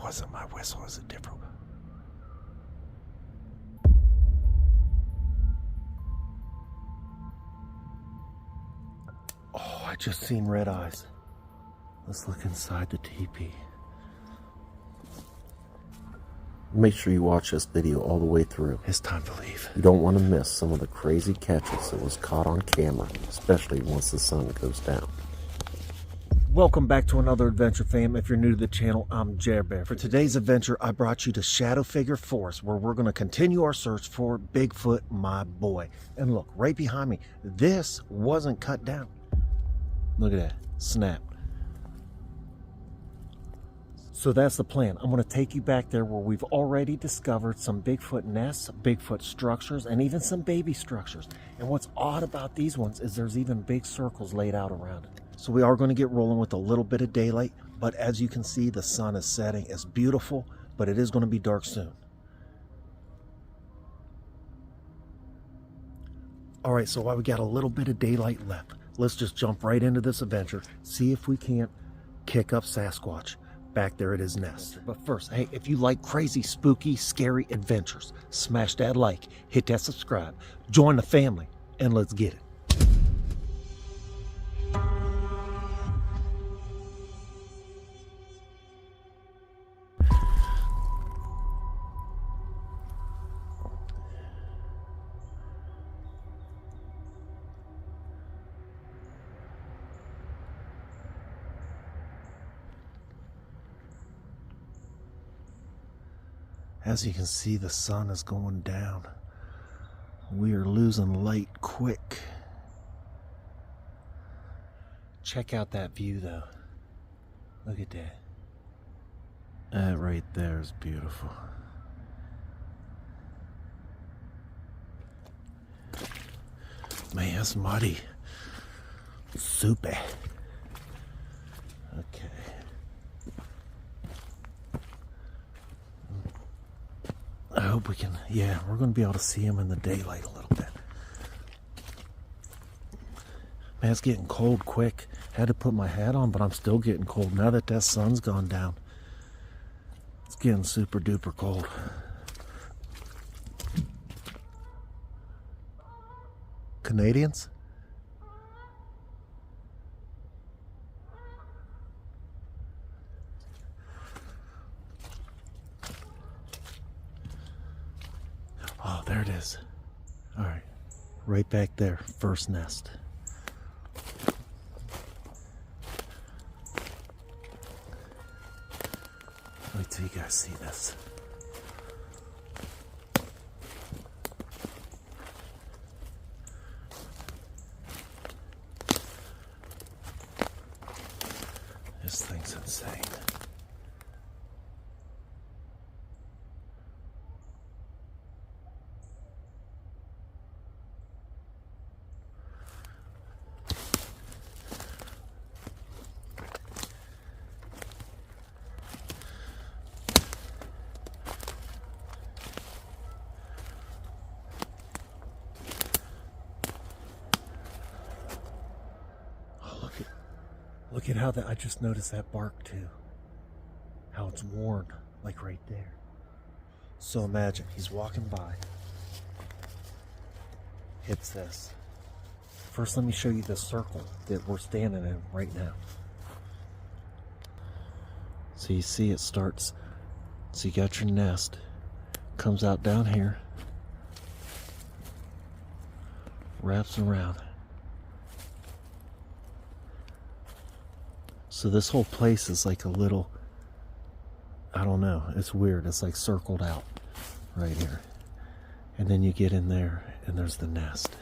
wasn't my whistle, it was a different one. Oh, I just seen red eyes. Let's look inside the teepee. Make sure you watch this video all the way through. It's time to leave. You don't want to miss some of the crazy catches that was caught on camera, especially once the sun goes down. Welcome back to another adventure, fam. If you're new to the channel, I'm Bear. For today's adventure, I brought you to Shadow Figure Forest, where we're going to continue our search for Bigfoot, my boy. And look, right behind me, this wasn't cut down. Look at that, snap. So that's the plan. I'm going to take you back there where we've already discovered some Bigfoot nests, Bigfoot structures, and even some baby structures. And what's odd about these ones is there's even big circles laid out around it. So we are going to get rolling with a little bit of daylight, but as you can see, the sun is setting. It's beautiful, but it is going to be dark soon. All right, so while we got a little bit of daylight left, let's just jump right into this adventure, see if we can't kick up Sasquatch back there at his nest. But first, hey, if you like crazy, spooky, scary adventures, smash that like, hit that subscribe, join the family, and let's get it. As you can see, the sun is going down. We are losing light quick. Check out that view though. Look at that. That right there is beautiful. Man, it's muddy. Soupy. Okay. I hope we can, yeah, we're going to be able to see him in the daylight a little bit. Man, it's getting cold quick. Had to put my hat on, but I'm still getting cold now that that sun's gone down. It's getting super duper cold. Canadians? Oh, there it is. All right, right back there, first nest. Wait till you guys see this. This thing's insane. Look at how that, I just noticed that bark too. How it's worn, like right there. So imagine, he's walking by, hits this. First, let me show you the circle that we're standing in right now. So you see it starts, so you got your nest, comes out down here, wraps around. So this whole place is like a little, I don't know, it's weird. It's like circled out right here. And then you get in there and there's the nest.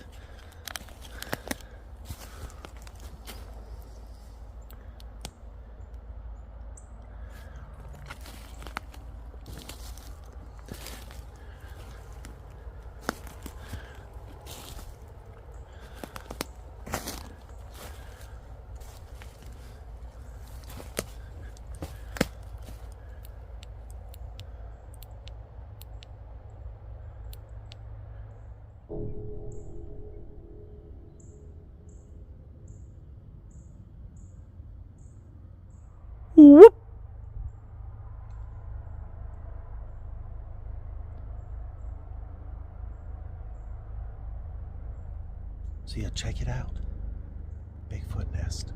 Whoop. Check it out. Bigfoot nest.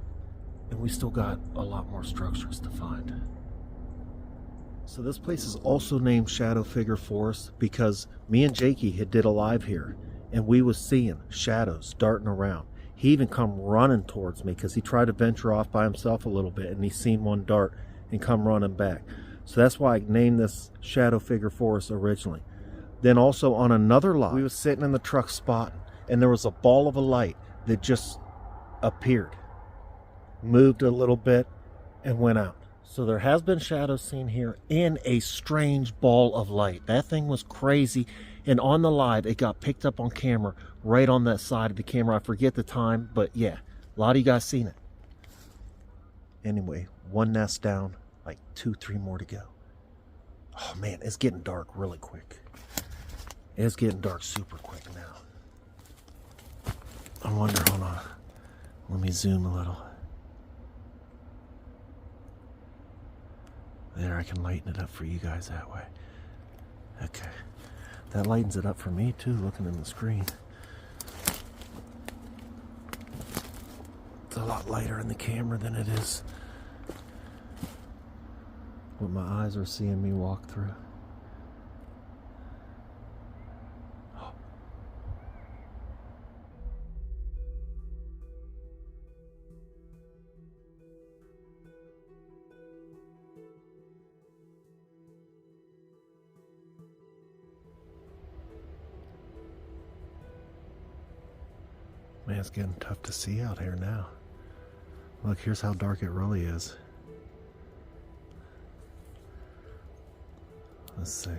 And we still got a lot more structures to find. So this place is also named Shadow Figure Forest because me and Jakey had did a live here and we was seeing shadows darting around. He even come running towards me because he tried to venture off by himself a little bit and he seen one dart and come running back. So that's why I named this Shadow Figure Forest originally. Then also on another lot, we was sitting in the truck spotting and there was a ball of a light that just appeared, moved a little bit and went out. So there has been shadows seen here in a strange ball of light. That thing was crazy. And on the live, it got picked up on camera right on that side of the camera. I forget the time, but yeah, a lot of you guys seen it. Anyway, one nest down, like 2-3 more to go. Oh man, it's getting dark really quick. It's getting dark super quick now. I wonder, hold on. Let me zoom a little. There, I can lighten it up for you guys that way. Okay. That lightens it up for me too, looking in the screen. It's a lot lighter in the camera than it is what my eyes are seeing me walk through. Man, it's getting tough to see out here now. Look, here's how dark it really is. Let's see.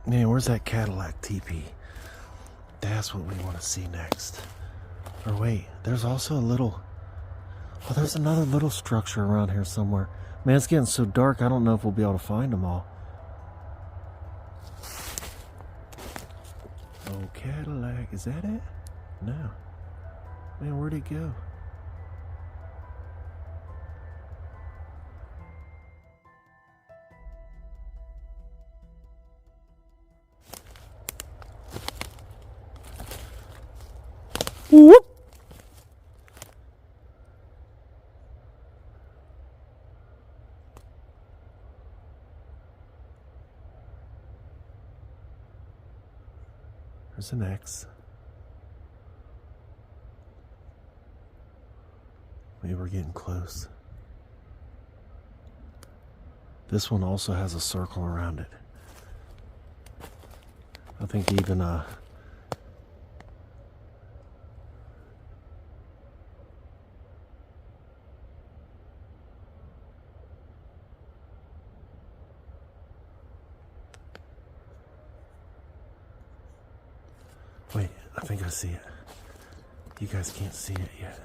Man, where's that Cadillac teepee? That's what we want to see next. Or wait, there's also a little... Oh, there's another little structure around here somewhere. Man, it's getting so dark, I don't know if we'll be able to find them all. Oh, Cadillac, is that it? No. Man, where'd it go? Whoop. There's an X. Maybe we're getting close. This one also has a circle around it. I think even wait, I think I see it. You guys can't see it yet.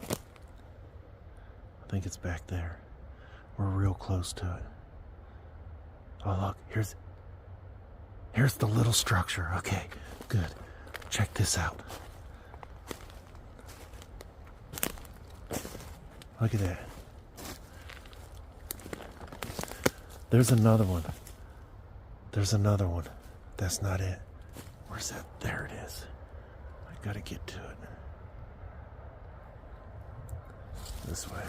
I think it's back there. We're real close to it. Oh look, here's the little structure. Okay, good. Check this out. Look at that. There's another one. There's another one. That's not it. Where's that? There it is. I gotta get to it. This way.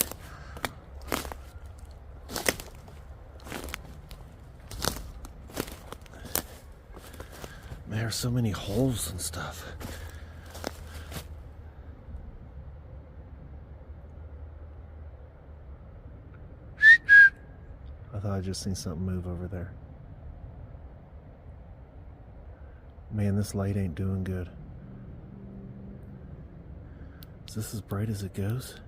Man, there's so many holes and stuff. I thought I just seen something move over there. Man, this light ain't doing good. Is this as bright as it goes?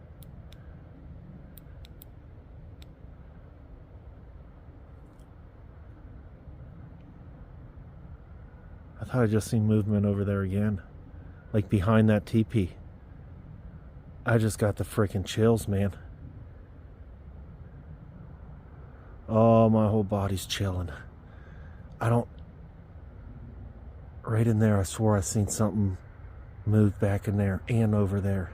I thought I just seen movement over there again. Like behind that teepee. I just got the freaking chills, man. Oh, my whole body's chilling. Right in there, I swore I seen something move back in there and over there.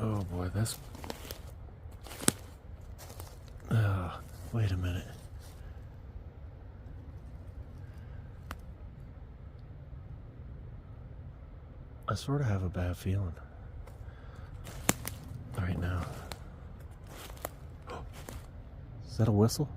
Oh boy, that's... wait a minute. I sort of have a bad feeling right now. Is that a whistle?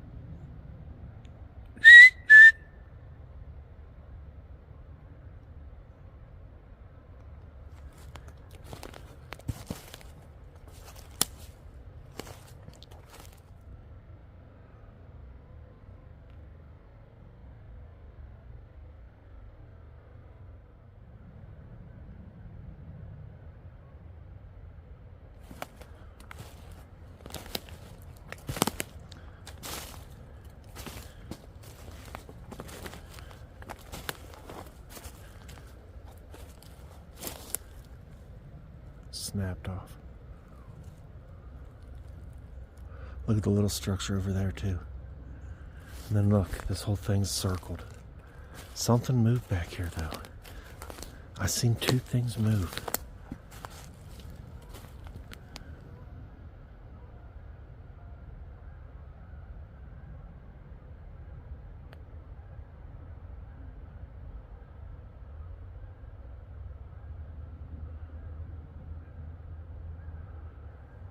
Snapped off. Look at the little structure over there too. And then look, this whole thing's circled. Something moved back here though. I seen two things move.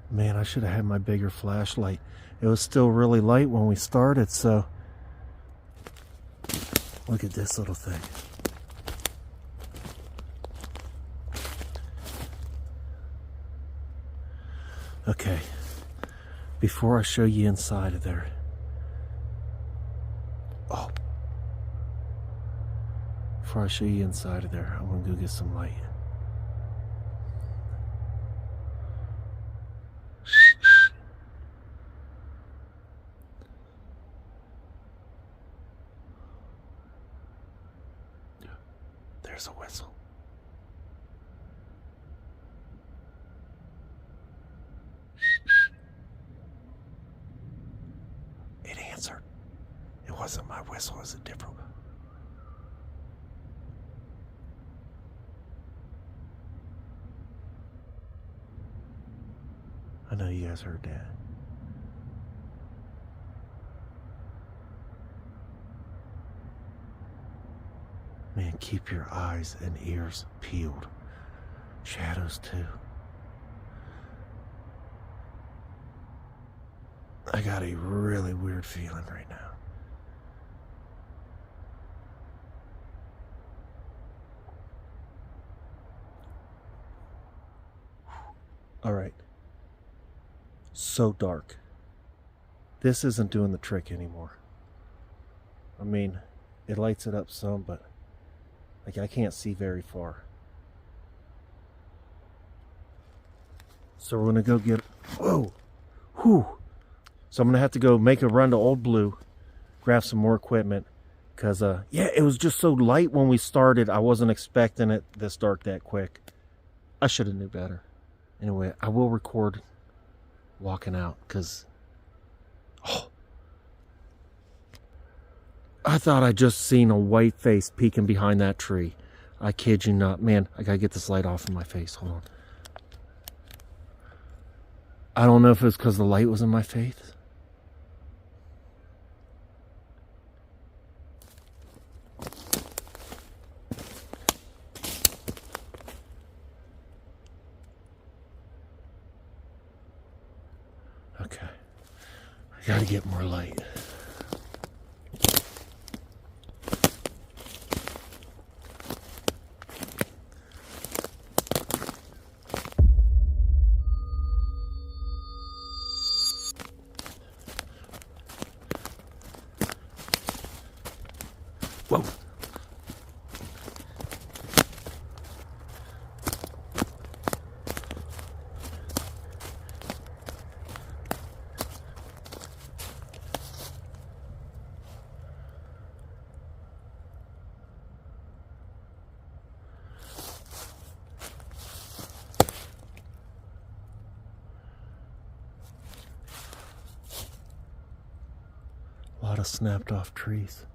Man, I should have had my bigger flashlight. It was still really light when we started, so... Look at this little thing. Okay. Before I show you inside of there... Oh. Before I show you inside of there, I'm gonna go get some light. There's a whistle. It answered. It wasn't my whistle, it was a different one. I know you guys heard that. Man, keep your eyes and ears peeled. Shadows too. I got a really weird feeling right now. All right. So dark. This isn't doing the trick anymore. I mean, it lights it up some, but like I can't see very far. So we're gonna go get, whoa, whew. So I'm gonna have to go make a run to Old Blue, grab some more equipment, cause yeah, it was just so light when we started. I wasn't expecting it this dark that quick. I should have knew better. Anyway, I will record walking out, cause I thought I just seen a white face peeking behind that tree. I kid you not. Man, I gotta get this light off in my face. Hold on. I don't know if it was because the light was in my face. Okay. I gotta get more light. Whoa. A lot of snapped off trees.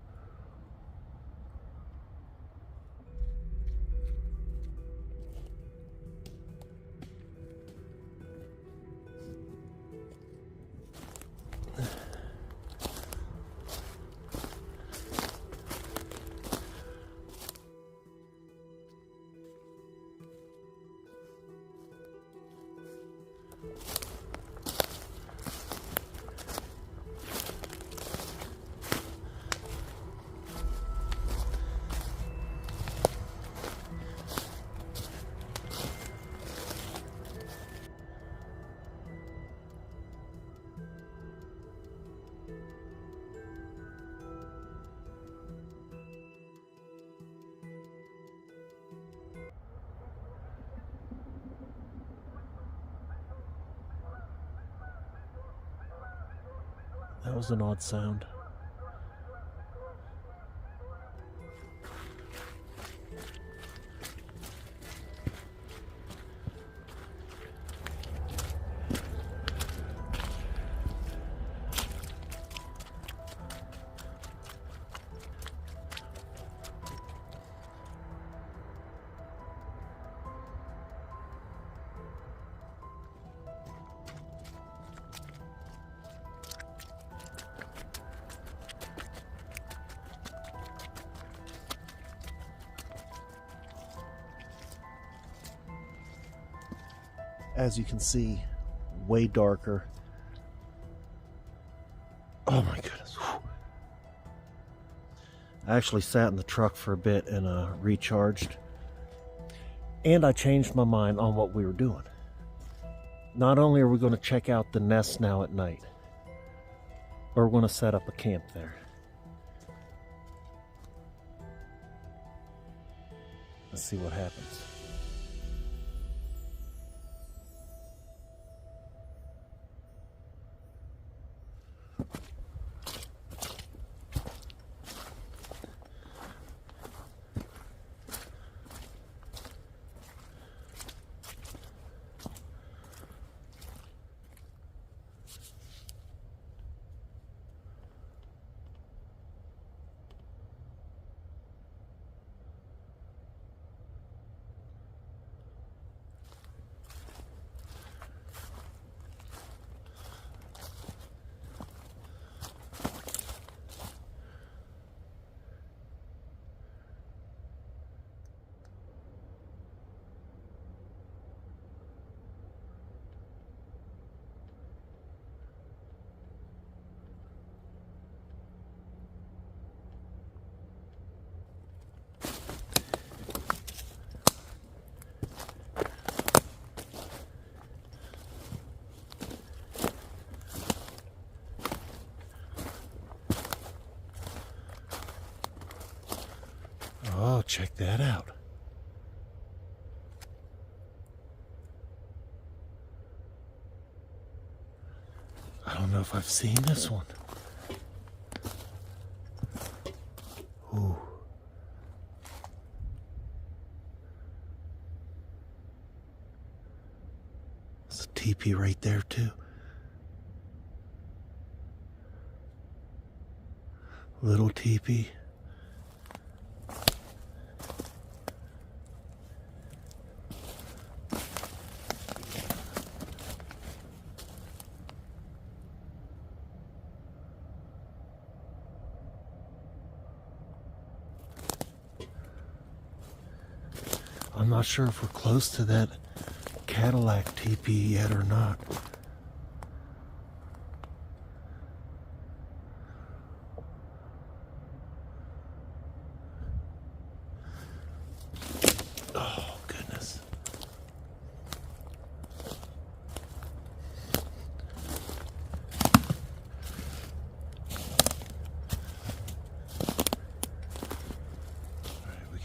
That was an odd sound. As you can see, way darker. Oh my goodness. Whew. I actually sat in the truck for a bit and recharged. And I changed my mind on what we were doing. Not only are we going to check out the nest now at night, but we're going to set up a camp there. Let's see what happens. Oh, check that out. I don't know if I've seen this one. Ooh. There's a teepee right there too. Little teepee. I'm not sure if we're close to that Cadillac teepee yet or not. Oh, goodness.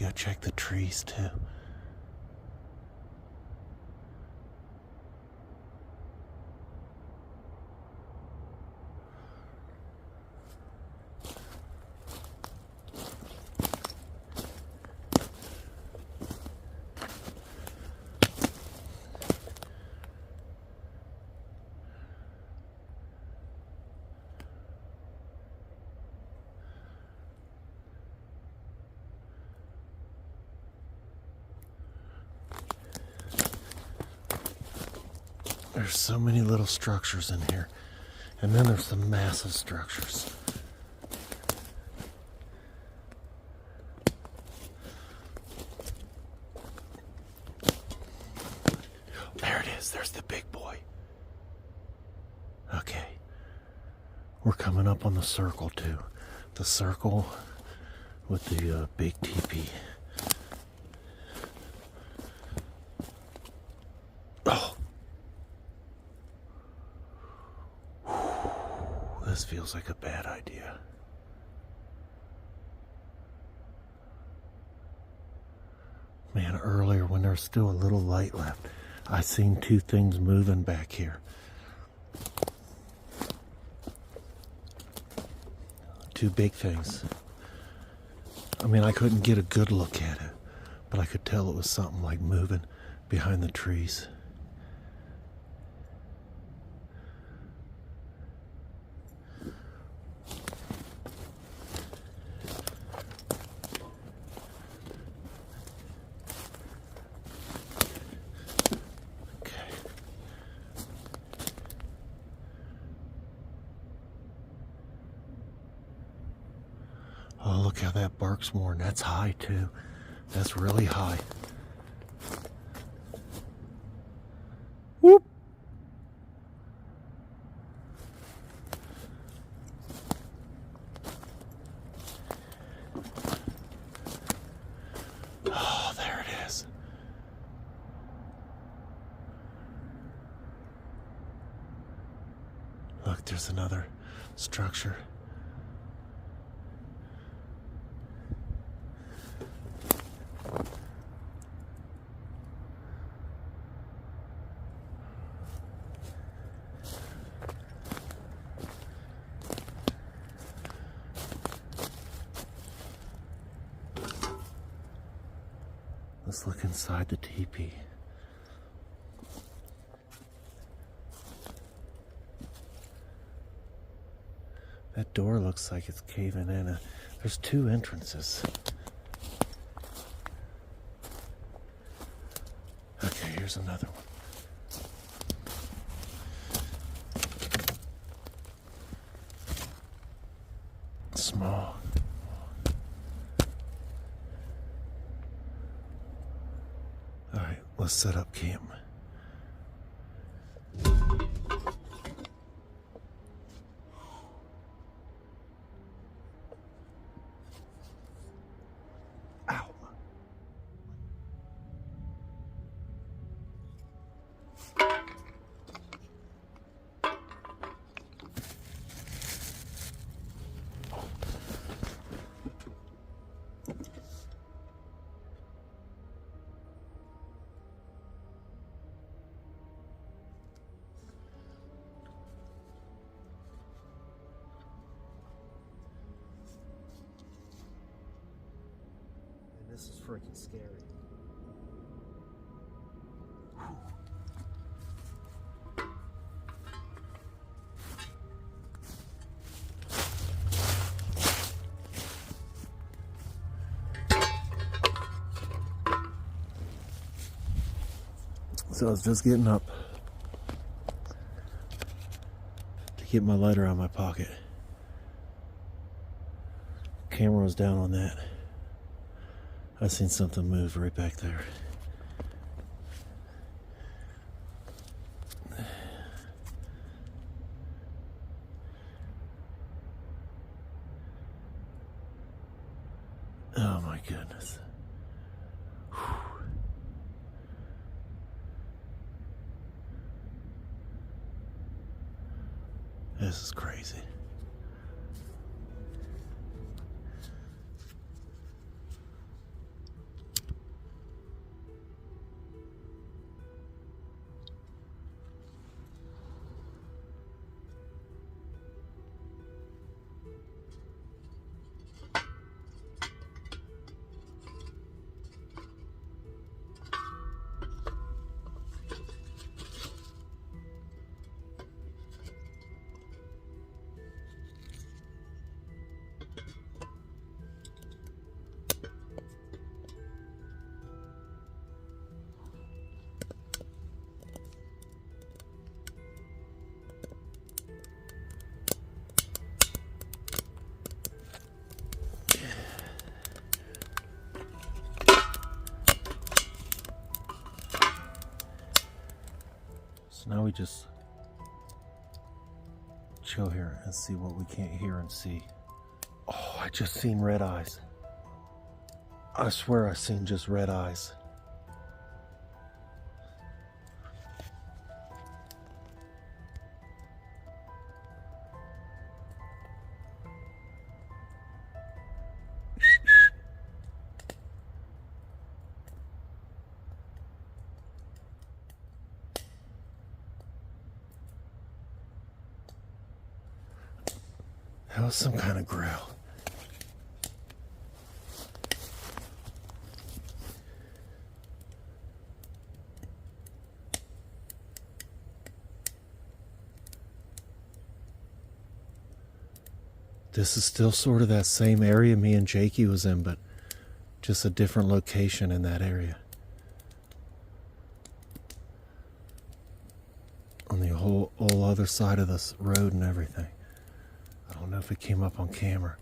go check the trees too. There's so many little structures in here. And then there's some massive structures. There it is. There's the big boy. Okay. We're coming up on the circle too. The circle with the big teepee. Oh. This feels like a bad idea. Man, earlier when there was still a little light left, I seen two things moving back here. Two big things. I mean, I couldn't get a good look at it, but I could tell it was something like moving behind the trees. Oh, look how that barks more, and that's high too. That's really high. Whoop! Oh, there it is. Look, there's another structure. Let's look inside the teepee. That door looks like it's caving in. There's two entrances. Okay, here's another one. Small. All right, let's set up camp. Ow. This is freaking scary. So I was just getting up to get my lighter out of my pocket. Camera was down on that. I seen something move right back there. Oh my goodness. Whew. This is crazy. So now we just chill here and see what we can't hear and see. Oh, I just seen red eyes. I swear I seen just red eyes. That was some kind of growl. This is still sort of that same area me and Jakey was in, but just a different location in that area. On the whole other side of this road and everything. I don't know if it came up on camera.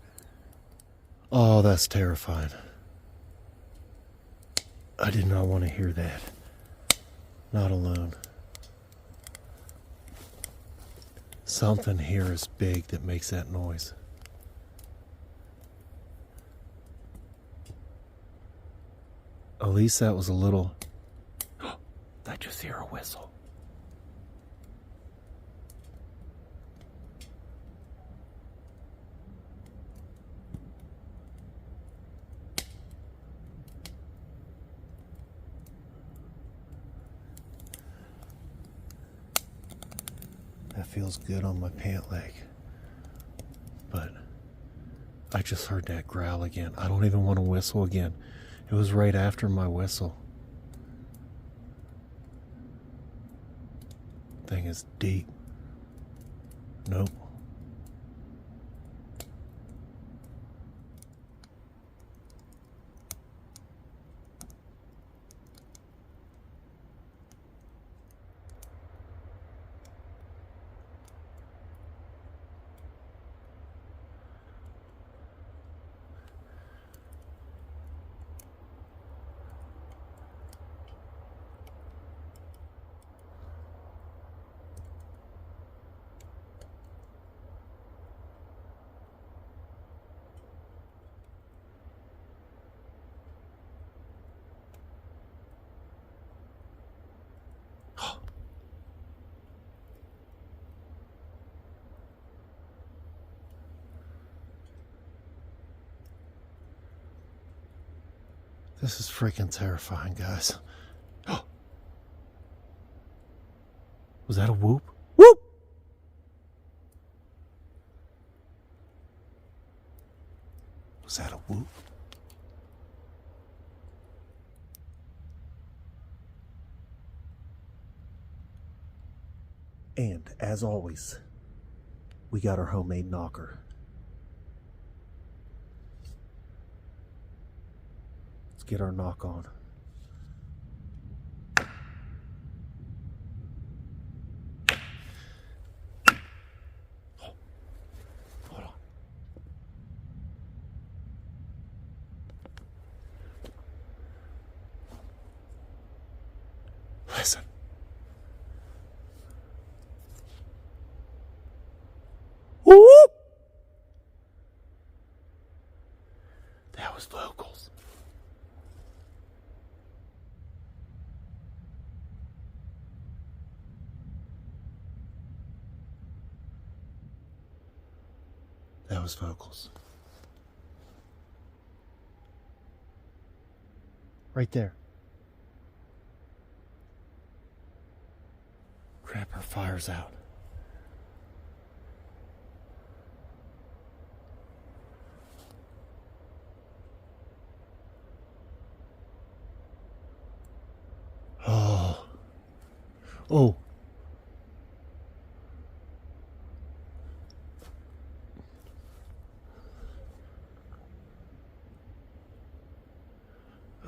Oh, that's terrifying. I did not want to hear that. Not alone. Something here is big that makes that noise. At least that was a little... I just hear a whistle. That feels good on my pant leg. But I just heard that growl again. I don't even want to whistle again. It was right after my whistle. Thing is deep. Nope. This is freaking terrifying, guys. Was that a whoop? Whoop! Was that a whoop? And, as always, we got our homemade knocker. Let's get our knock on. Hold on. Listen. Whoop! That was vocals. That was vocals. Right there. Crap, our fire's out. Oh.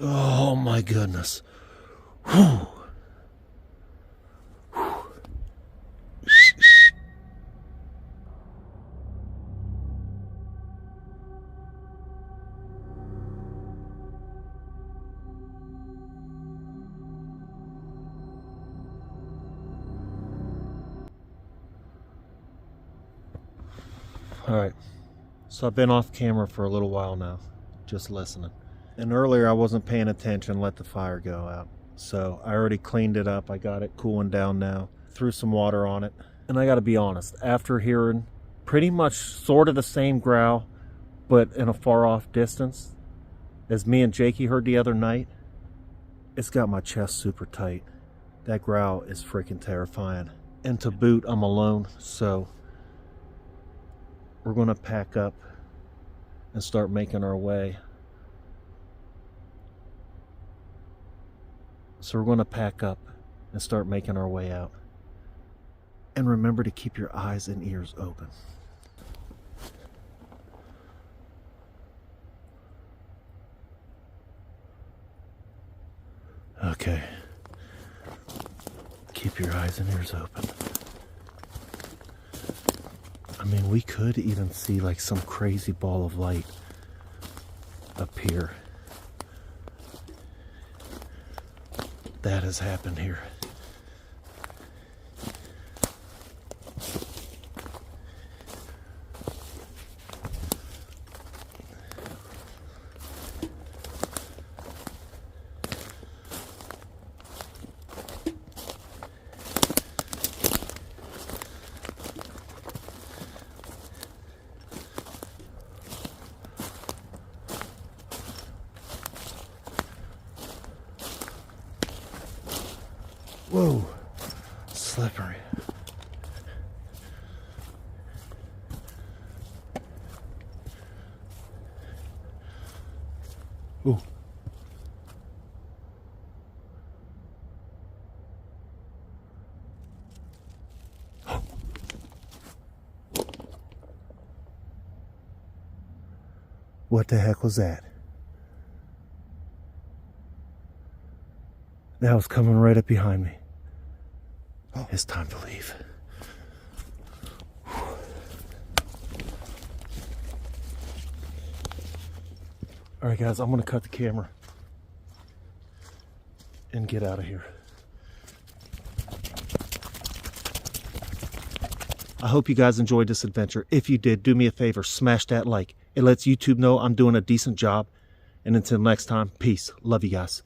Oh my goodness. Whew. Alright, so I've been off camera for a little while now, just listening. And earlier I wasn't paying attention, let the fire go out. So I already cleaned it up, I got it cooling down now, threw some water on it. And I gotta be honest, after hearing pretty much sort of the same growl, but in a far off distance, as me and Jakey heard the other night, it's got my chest super tight. That growl is freaking terrifying. And to boot, I'm alone, so we're gonna pack up and start making our way. So we're gonna pack up and start making our way out. And remember to keep your eyes and ears open. Okay. Keep your eyes and ears open. I mean, we could even see like some crazy ball of light up here. That has happened here. Whoa, slippery. Ooh. What the heck was that? That was coming right up behind me. It's time to leave. Alright guys, I'm going to cut the camera and get out of here. I hope you guys enjoyed this adventure. If you did, do me a favor, smash that like. It lets YouTube know I'm doing a decent job. And until next time, peace. Love you guys.